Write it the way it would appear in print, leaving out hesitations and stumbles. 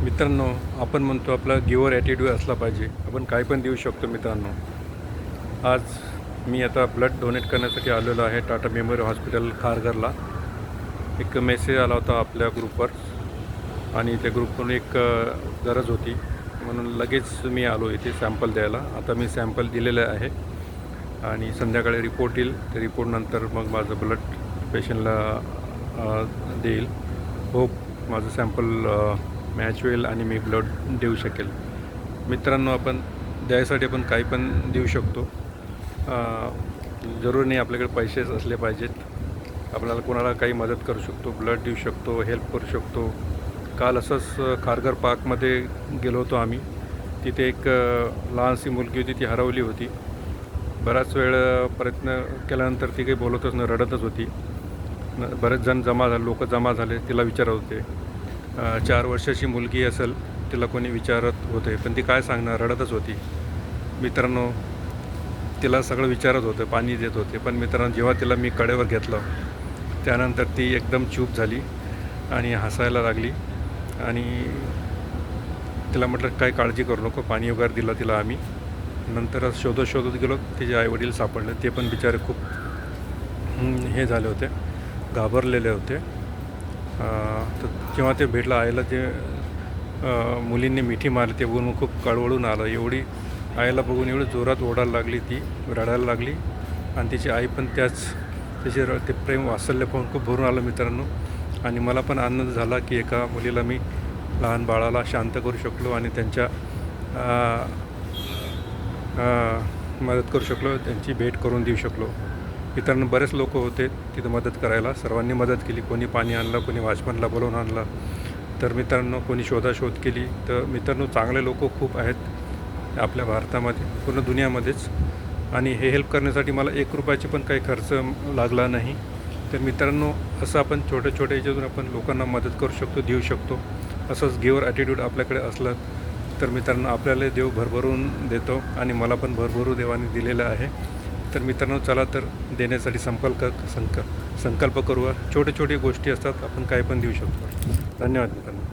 मित्रांनो, आपण म्हणतो आपला गिव्हर ॲटिट्यूड असला पाहिजे. आपण काय पण देऊ शकतो मित्रांनो. आज मी आता ब्लड डोनेट करण्यासाठी आलेलो आहे टाटा मेमोरियल हॉस्पिटल खारघरला. एक मेसेज आला होता आपल्या ग्रुपवर आणि त्या ग्रुपवरून एक गरज होती म्हणून लगेच मी आलो इथे सॅम्पल द्यायला. आता मी सॅम्पल दिलेलं आहे आणि संध्याकाळी रिपोर्ट येईल. त्या रिपोर्टनंतर मग माझं ब्लड पेशंटला देईल. होप माझं सॅम्पल मॅच होईल आणि मी ब्लड देऊ शकेल. मित्रांनो, आपण द्यायसाठी आपण काही पण देऊ शकतो. जरूर नाही आपल्याकडे पैसेच असले पाहिजेत. आपल्याला कोणाला काही मदत करू शकतो, ब्लड देऊ शकतो, हेल्प करू शकतो. काल असंच खारघर पार्कमध्ये गेलो होतो आम्ही. तिथे एक लहानशी मुलगी होती, ती हरवली होती. बराच वेळ प्रयत्न केल्यानंतर ती काही बोलतच नाही, रडतच होती. बरेच जण लोक जमा झाले, तिला विचारत होते. 4 वर्षाची मुलगी असेल, तिला कोणी विचारत होते, पण ती काय सांगणार, रडतच होती. मित्रांनो, तिला सगळं विचारत होतं, पाणी देत होते. पण मित्रांनो, जेव्हा तिला मी कडेवर घेतलं त्यानंतर ती एकदम चूप झाली आणि हसायला लागली. आणि तिला म्हटलं काय काळजी करू नको, पाणी वगैरे दिलं तिला आम्ही. नंतर शोधत गेलो, तिचे आईवडील सापडले. ते पण बिचारे खूप हे झाले होते, घाबरलेले होते. तर जेव्हा ते भेटलं आईला, ते मुलींनी मिठी मारली ते बघून खूप कळवळून आलं. एवढी आईला बघून एवढी जोरात ओरडायला लागली, ती रडायला लागली. आणि तिची आई पण त्याचे ते प्रेम वात्सल्य पाहून खूप भरून आलं मित्रांनो. आणि मला पण आनंद झाला की एका मुलीला मी, लहान बाळाला शांत करू शकलो आणि त्यांच्या मदत करू शकलो, त्यांची भेट करून देऊ शकलो. मित्रांनो, बरेच लोक होते तिथं मदत करायला. सर्वांनी मदत केली. कोणी पाणी आणलं, कोणी वॉचमनला बोलवून आणलं. तर मित्रांनो, कोणी शोधाशोध केली. तर मित्रांनो, चांगले लोक खूप आहेत आपल्या भारतामध्ये, पूर्ण दुनियामध्येच. आणि हे हेल्प करण्यासाठी मला 1 रुपयाची पण काही खर्च लागला नाही. तर मित्रांनो, असं आपण छोट्या याच्यातून आपण लोकांना मदत करू शकतो, देऊ शकतो. असंच गिव्हर ॲटिट्यूड आपल्याकडे असलं तर मित्रांनो, आपल्याला देव भरभरून देतो आणि मला पण भरभरून देवाने दिलेलं आहे. तर मित्रांनो, चला तर देण्यासाठी संकल्प करूया. छोटे गोष्टी असतात, आपण काय पण देऊ शकतो. धन्यवाद मित्रांनो.